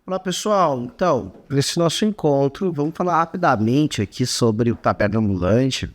Olá pessoal, então, nesse nosso encontro, vamos falar rapidamente aqui sobre o Taberna Ambulante.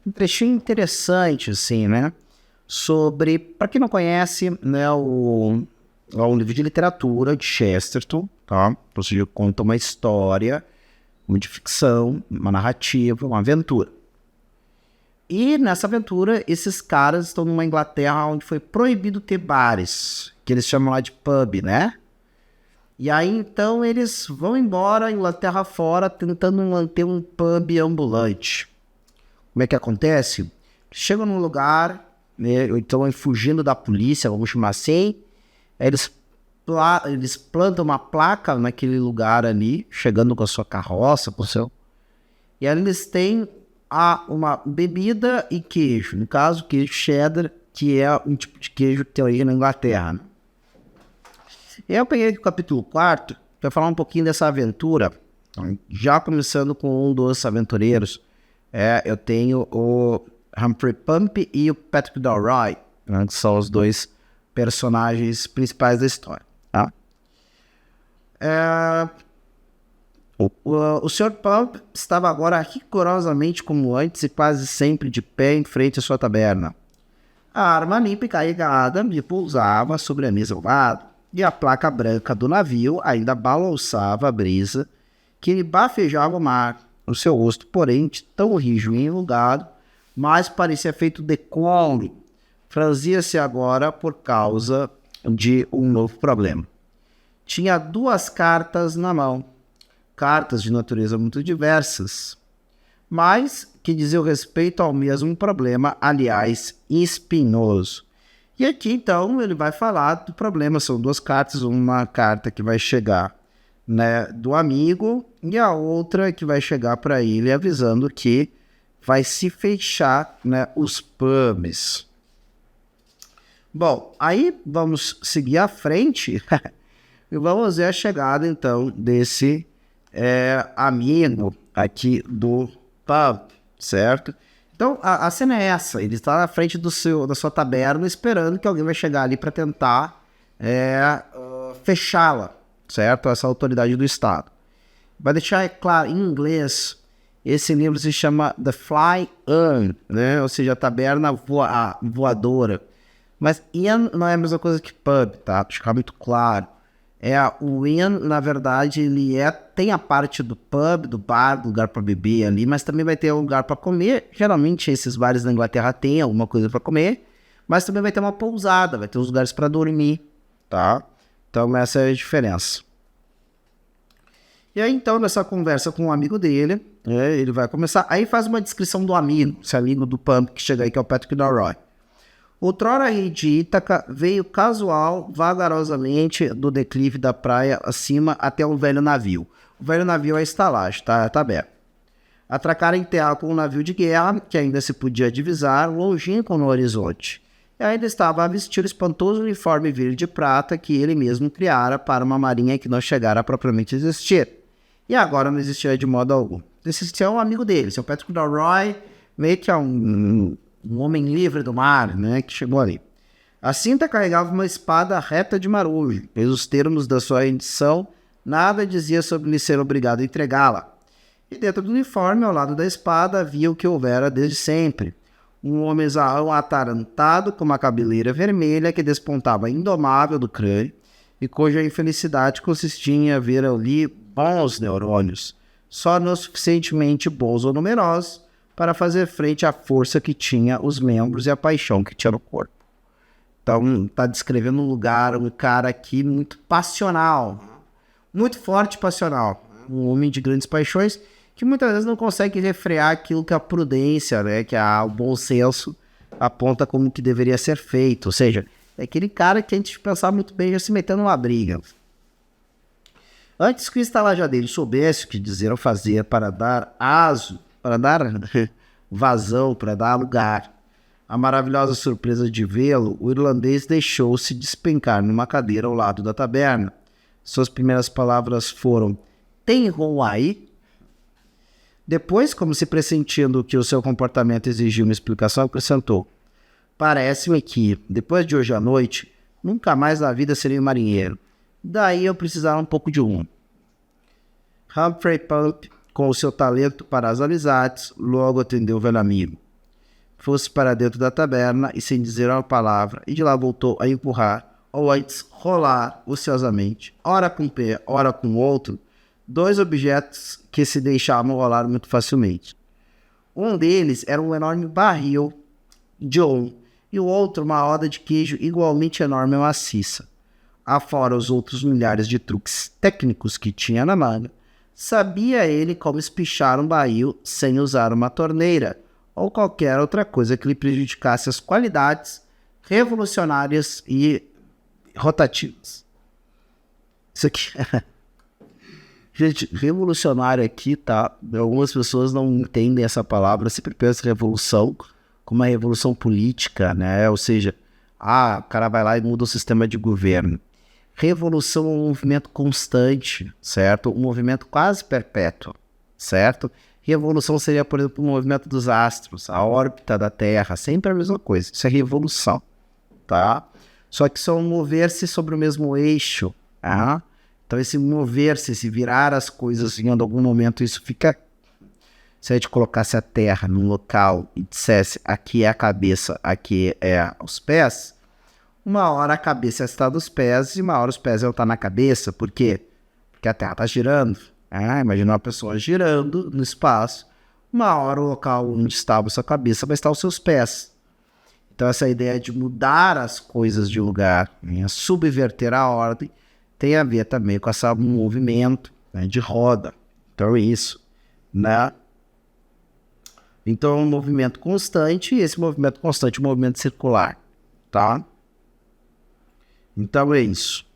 Um trechinho interessante, assim, né? Sobre, para quem não conhece, né, é um livro de literatura de Chesterton, tá? Ou seja, conta uma história, uma de ficção, uma narrativa, uma aventura. E nessa aventura, esses caras estão numa Inglaterra onde foi proibido ter bares, que eles chamam lá de pub, né? E aí, então, eles vão embora, Inglaterra fora, tentando manter um pub ambulante. Como é que acontece? Chegam num lugar, né, então, fugindo da polícia, vamos chamar assim, aí eles plantam uma placa naquele lugar ali, chegando com a sua carroça, com o seu... E aí eles têm uma bebida e queijo, no caso, queijo cheddar, que é um tipo de queijo que tem origem na Inglaterra, né? Eu peguei aqui o capítulo 4 para falar um pouquinho dessa aventura, já começando com um dos aventureiros. Eu tenho o Humphrey Pump e o Patrick Dalroy, né, que são os dois personagens principais da história. Tá? O Sr. Pump estava agora rigorosamente como antes e quase sempre de pé em frente à sua taberna. A arma limpa e carregada lhe pousava sobre a mesa ao lado, e a placa branca do navio ainda balançava a brisa que lhe bafejava o mar. O seu rosto, porém, de tão rijo e enrugado, mas parecia feito de couro. Franzia-se agora por causa de um novo problema. Tinha 2 cartas na mão, cartas de natureza muito diversas, mas que diziam respeito ao mesmo problema, aliás, espinhoso. E aqui, então, ele vai falar do problema. São 2 cartas, uma carta que vai chegar, né, do amigo e a outra que vai chegar para ele avisando que vai se fechar, né, os pubs. Bom, aí vamos seguir à frente e vamos ver a chegada, então, desse amigo aqui do pub, certo? Então, a cena é essa, ele está na frente da sua taberna esperando que alguém vai chegar ali para tentar fechá-la, certo? Essa autoridade do Estado. Vai deixar claro, em inglês, esse livro se chama The Fly Inn, né? Ou seja, a taberna voadora. Mas inn não é a mesma coisa que pub, tá? Para ficar muito claro. O inn, na verdade, ele tem a parte do pub, do bar, do lugar para beber ali, mas também vai ter um lugar para comer. Geralmente esses bares da Inglaterra têm alguma coisa para comer, mas também vai ter uma pousada, vai ter uns lugares para dormir, tá? Então essa é a diferença. E aí então, nessa conversa com um amigo dele, ele vai começar, aí faz uma descrição do amigo, esse amigo do pub que chega aí, que é o Patrick Dalroy. Outrora rei de Ítaca, veio casual, vagarosamente, do declive da praia acima até um velho navio. O velho navio é a estalagem, tá? Tá aberto. Atracaram em terra com um navio de guerra, que ainda se podia divisar, longínquo no horizonte. E ainda estava a vestir o espantoso uniforme verde e prata que ele mesmo criara para uma marinha que não chegara a propriamente existir. E agora não existia de modo algum. Esse é um amigo dele, seu Patrick Dalroy, meio que é um homem livre do mar, né, que chegou ali. A cinta carregava uma espada reta de marujo. Pelos termos da sua rendição, nada dizia sobre lhe ser obrigado a entregá-la. E dentro do uniforme, ao lado da espada, havia o que houvera desde sempre. Um homenzarrão atarantado com uma cabeleira vermelha que despontava indomável do crânio e cuja infelicidade consistia em haver ali bons neurônios, só não suficientemente bons ou numerosos para fazer frente à força que tinha os membros e à paixão que tinha no corpo. Então, está descrevendo um lugar, um cara aqui muito passional, muito forte e passional. Um homem de grandes paixões que muitas vezes não consegue refrear aquilo que a prudência, né, que o bom senso aponta como que deveria ser feito. Ou seja, é aquele cara que antes de pensar muito bem já se meteu numa briga. Antes que o estalajadeiro soubesse o que dizer ou fazer para dar vazão, para dar lugar à maravilhosa surpresa de vê-lo, o irlandês deixou-se despencar numa cadeira ao lado da taberna. Suas primeiras palavras foram: "Tem rum aí?" Depois, como se pressentindo que o seu comportamento exigia uma explicação, acrescentou: "Parece-me que, depois de hoje à noite, nunca mais na vida serei marinheiro. Daí eu precisava um pouco de rum." Humphrey Pump, com o seu talento para as amizades, logo atendeu o velho amigo. Fosse para dentro da taberna e sem dizer uma palavra, e de lá voltou a empurrar, ou antes rolar ociosamente, ora com um pé, ora com o outro, 2 objetos que se deixavam rolar muito facilmente. Um deles era um enorme barril de ouro, e o outro uma roda de queijo igualmente enorme e maciça. Afora os outros milhares de truques técnicos que tinha na manga, sabia ele como espichar um barril sem usar uma torneira, ou qualquer outra coisa que lhe prejudicasse as qualidades revolucionárias e rotativas. Isso aqui... Gente, revolucionário aqui, tá? Algumas pessoas não entendem essa palavra, sempre pensam em revolução como uma revolução política, né? Ou seja, o cara vai lá e muda o sistema de governo. Revolução é um movimento constante, certo? Um movimento quase perpétuo, certo? Revolução seria, por exemplo, o movimento dos astros, a órbita da Terra, sempre a mesma coisa. Isso é revolução, tá? Só que só mover-se sobre o mesmo eixo, tá? Então esse mover-se, esse virar as coisas em algum momento, isso fica... Se a gente colocasse a Terra num local e dissesse aqui é a cabeça, aqui é os pés, uma hora a cabeça está dos pés e uma hora os pés vão estar na cabeça. Por quê? Porque a Terra está girando. Imagina uma pessoa girando no espaço, uma hora o local onde estava a sua cabeça vai estar os seus pés. Então essa ideia de mudar as coisas de lugar, né, subverter a ordem, tem a ver também com esse movimento, né, de roda. Então é isso, né? Então é um movimento constante, e esse movimento constante é um movimento circular, tá? Então é isso.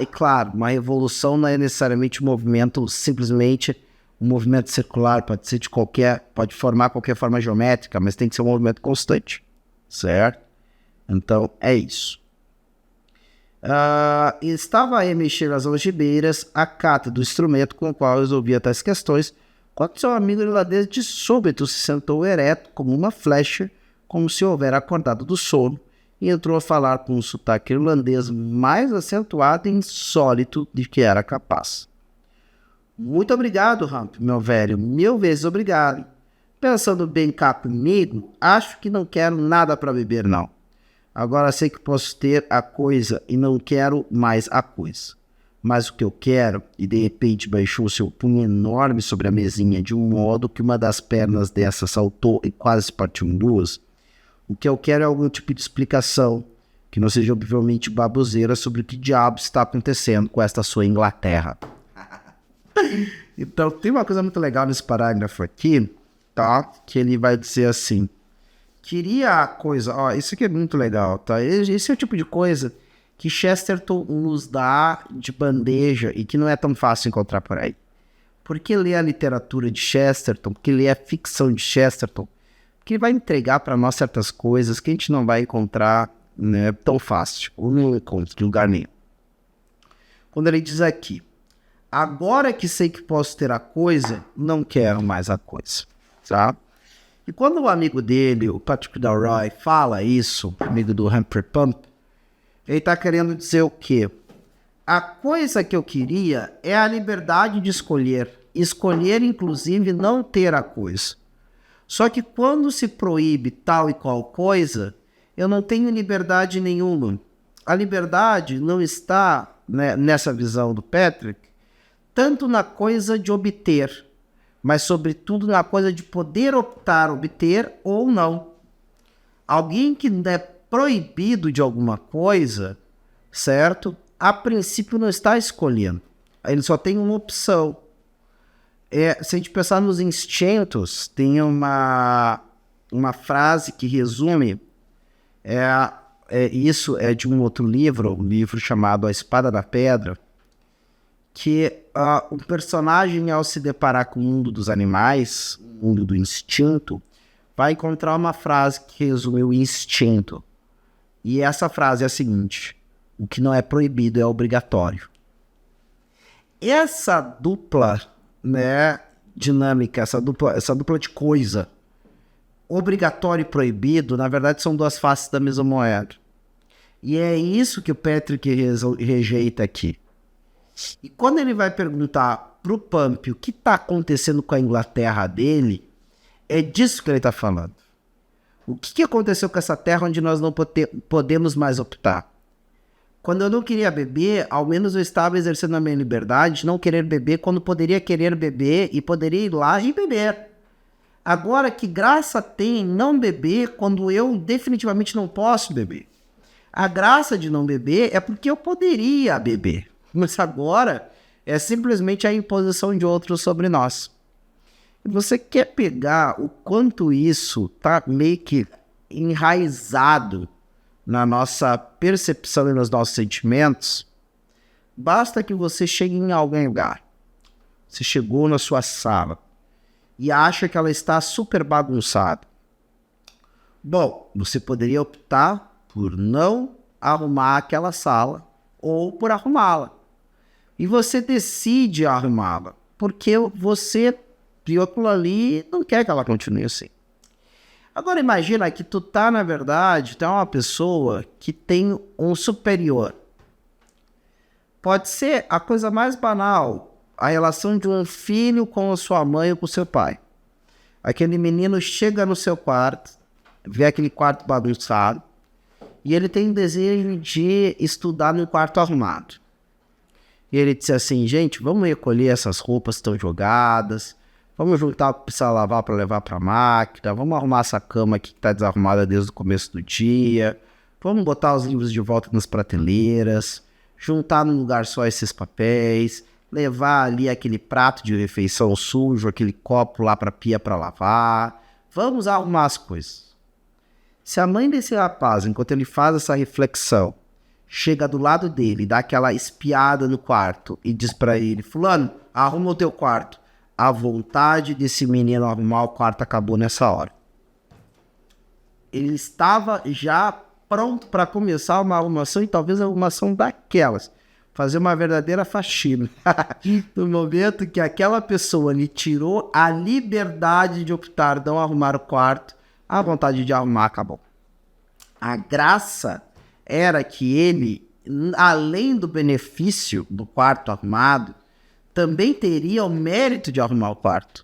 E claro, uma revolução não é necessariamente um movimento, simplesmente um movimento circular, pode ser pode formar qualquer forma geométrica, mas tem que ser um movimento constante, certo? Então é isso. Estava a mexer as algibeiras, a cata do instrumento com o qual resolvia tais questões, quando seu amigo irlandês de súbito se sentou ereto como uma flecha, como se houvera acordado do sono, e entrou a falar com um sotaque irlandês mais acentuado e insólito de que era capaz. Muito obrigado, Hump, meu velho, 1000 vezes obrigado. Pensando bem cá comigo, acho que não quero nada para beber, não. Agora sei que posso ter a coisa e não quero mais a coisa. Mas o que eu quero, e de repente baixou seu punho enorme sobre a mesinha de um modo que uma das pernas dessa saltou e quase se partiu em duas, o que eu quero é algum tipo de explicação, que não seja obviamente baboseira sobre o que diabos está acontecendo com esta sua Inglaterra. Então tem uma coisa muito legal nesse parágrafo aqui, tá? Que ele vai dizer assim... Queria a coisa... isso aqui é muito legal, tá? Esse é o tipo de coisa que Chesterton nos dá de bandeja e que não é tão fácil encontrar por aí. Por que ler a literatura de Chesterton? Por que ler a ficção de Chesterton? Porque ele vai entregar para nós certas coisas que a gente não vai encontrar, né, tão fácil. Ou não encontra em lugar nenhum. Quando ele diz aqui... Agora que sei que posso ter a coisa, não quero mais a coisa, tá? E quando o amigo dele, o Patrick Dalroy, fala isso, amigo do Humphrey Pump, ele está querendo dizer o quê? A coisa que eu queria é a liberdade de escolher. Escolher, inclusive, não ter a coisa. Só que quando se proíbe tal e qual coisa, eu não tenho liberdade nenhuma. A liberdade não está, né, nessa visão do Patrick, tanto na coisa de obter, mas sobretudo na coisa de poder optar, obter ou não. Alguém que é proibido de alguma coisa, certo? A princípio não está escolhendo. Ele só tem uma opção. Se a gente pensar nos instintos, tem uma frase que resume, isso é de um outro livro, um livro chamado A Espada da Pedra, que o personagem, ao se deparar com o mundo dos animais, o mundo do instinto, vai encontrar uma frase que resume o instinto. E essa frase é a seguinte: o que não é proibido é obrigatório. Essa dupla, né, dinâmica, essa dupla de coisa, obrigatório e proibido, na verdade são duas faces da mesma moeda. E é isso que o Patrick rejeita aqui. E quando ele vai perguntar pro Pump o que está acontecendo com a Inglaterra dele, é disso que ele está falando. O que aconteceu com essa terra onde nós não podemos mais optar? Quando eu não queria beber, ao menos eu estava exercendo a minha liberdade de não querer beber quando poderia querer beber e poderia ir lá e beber. Agora, que graça tem em não beber quando eu definitivamente não posso beber? A graça de não beber é porque eu poderia beber. Mas agora é simplesmente a imposição de outros sobre nós. E você quer pegar o quanto isso está meio que enraizado na nossa percepção e nos nossos sentimentos? Basta que você chegue em algum lugar. Você chegou na sua sala e acha que ela está super bagunçada. Bom, você poderia optar por não arrumar aquela sala ou por arrumá-la. E você decide arrumá-la, porque você viu aquilo ali e não quer que ela continue assim. Agora imagina que tu tá, na verdade, tu é uma pessoa que tem um superior. Pode ser a coisa mais banal, a relação de um filho com a sua mãe ou com o seu pai. Aquele menino chega no seu quarto, vê aquele quarto bagunçado, e ele tem o desejo de estudar num quarto arrumado. E ele diz assim, gente, vamos recolher essas roupas que estão jogadas, vamos juntar o que precisa lavar para levar para a máquina, vamos arrumar essa cama aqui que está desarrumada desde o começo do dia, vamos botar os livros de volta nas prateleiras, juntar num lugar só esses papéis, levar ali aquele prato de refeição sujo, aquele copo lá para a pia para lavar, vamos arrumar as coisas. Se a mãe desse rapaz, enquanto ele faz essa reflexão, chega do lado dele, dá aquela espiada no quarto e diz para ele, fulano, arruma o teu quarto. A vontade desse menino arrumar o quarto acabou nessa hora. Ele estava já pronto para começar uma arrumação e talvez a arrumação daquelas. Fazer uma verdadeira faxina. No momento que aquela pessoa lhe tirou a liberdade de optar não arrumar o quarto, a vontade de arrumar acabou. A graça era que ele, além do benefício do quarto arrumado, também teria o mérito de arrumar o quarto.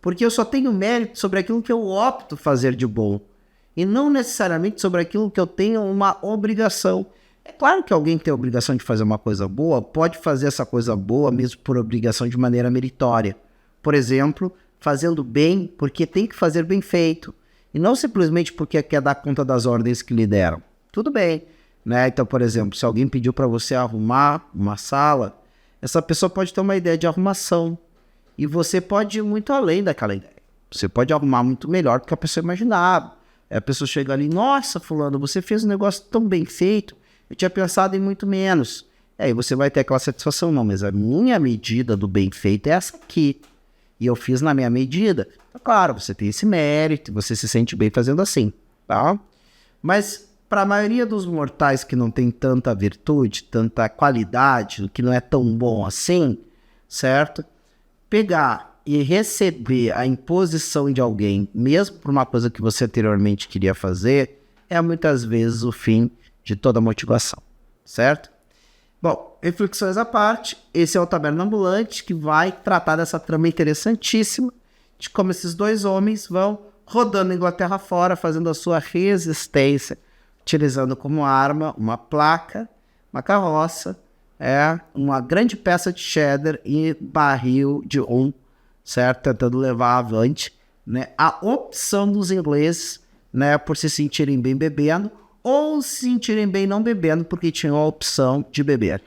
Porque eu só tenho mérito sobre aquilo que eu opto fazer de bom. E não necessariamente sobre aquilo que eu tenho uma obrigação. É claro que alguém que tem a obrigação de fazer uma coisa boa pode fazer essa coisa boa mesmo por obrigação de maneira meritória. Por exemplo, fazendo bem porque tem que fazer bem feito. E não simplesmente porque quer dar conta das ordens que lhe deram. Tudo bem, né? Então, por exemplo, se alguém pediu para você arrumar uma sala, essa pessoa pode ter uma ideia de arrumação. E você pode ir muito além daquela ideia. Você pode arrumar muito melhor do que a pessoa imaginava. Aí a pessoa chega ali, nossa, fulano, você fez um negócio tão bem feito. Eu tinha pensado em muito menos. Aí você vai ter aquela satisfação, não, mas a minha medida do bem feito é essa aqui. E eu fiz na minha medida. Então, claro, você tem esse mérito, você se sente bem fazendo assim, tá? Mas para a maioria dos mortais que não tem tanta virtude, tanta qualidade, que não é tão bom assim, certo? Pegar e receber a imposição de alguém, mesmo por uma coisa que você anteriormente queria fazer, é muitas vezes o fim de toda motivação, certo? Bom, reflexões à parte, esse é o Taberna Ambulante que vai tratar dessa trama interessantíssima de como esses dois homens vão rodando a Inglaterra fora, fazendo a sua resistência, utilizando como arma uma placa, uma carroça, uma grande peça de cheddar e barril de rum, certo? Tentando levar avante, né, a opção dos ingleses, né, por se sentirem bem bebendo, ou se sentirem bem não bebendo, porque tinham a opção de beber.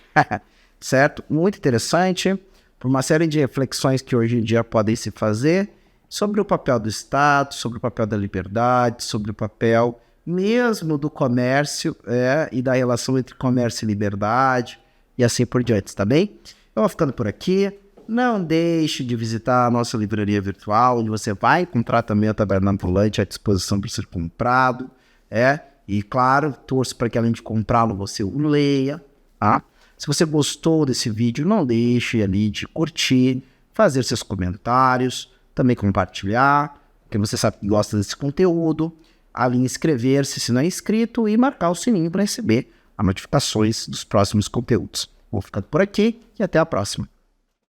Certo? Muito interessante, por uma série de reflexões que hoje em dia podem se fazer sobre o papel do Estado, sobre o papel da liberdade, sobre o papel mesmo do comércio e da relação entre comércio e liberdade, e assim por diante, tá bem? Eu vou ficando por aqui. Não deixe de visitar a nossa livraria virtual, onde você vai encontrar também o Taberna Ambulante à disposição para ser comprado, E, claro, torço para que além de comprá-lo, você o leia, tá? Se você gostou desse vídeo, não deixe ali de curtir, fazer seus comentários, também compartilhar, porque você sabe que gosta desse conteúdo, ali inscrever-se se não é inscrito e marcar o sininho para receber as notificações dos próximos conteúdos. Vou ficando por aqui e até a próxima.